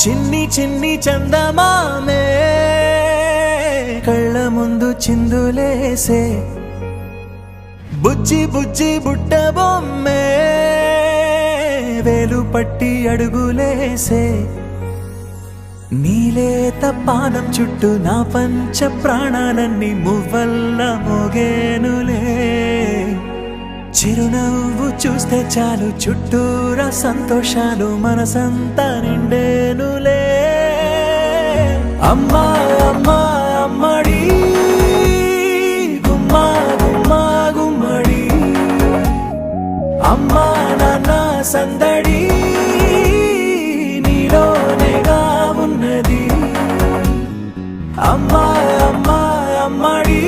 చిన్ని చిన్ని చందమామే కళ్ళ ముందు చిందులేసే బుజ్జి బుజ్జి బుట్ట బొమ్మే వేలు పట్టి అడుగులేసే నీలేత పానం చుట్టూ నా పంచ ప్రాణాలన్నీ మువ్వల్ల మోగేనులే చిరునవ్వు చూస్తే చాలు చుట్టూరా సంతోషాలు మనసంతా నిండేనులే అమ్మా అమ్మా అమ్మడి గుమ్మా గుమ్మా గుమ్మడి అమ్మా నాన్న సందడి నీలోనేగా ఉన్నది అమ్మా అమ్మా అమ్మడి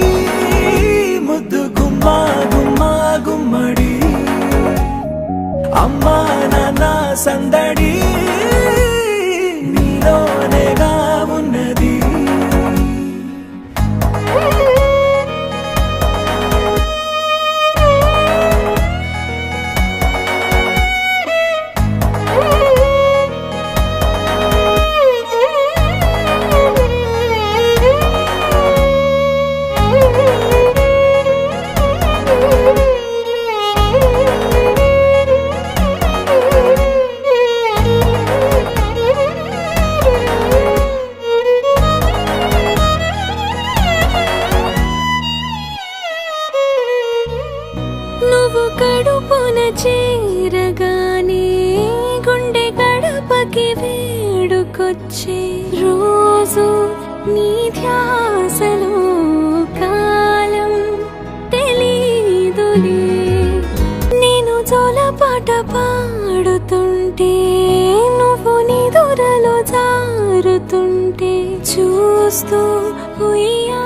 ముద్దు గుమ్మా గుమ్మా గుమ్మడి అమ్మా నాన్న సందడి నీలోనేగా ఉన్నది నువ్వు కడుపున చేరగానే గుండె గడపకి వేడుకొచ్చే రోజు నీ ధ్యాసలో కాలం తెలీదులే నేను జోలపాట పాడుతుంటే నువ్వు నిదురలో జారుతుంటే చూస్తూ ఉయ్యా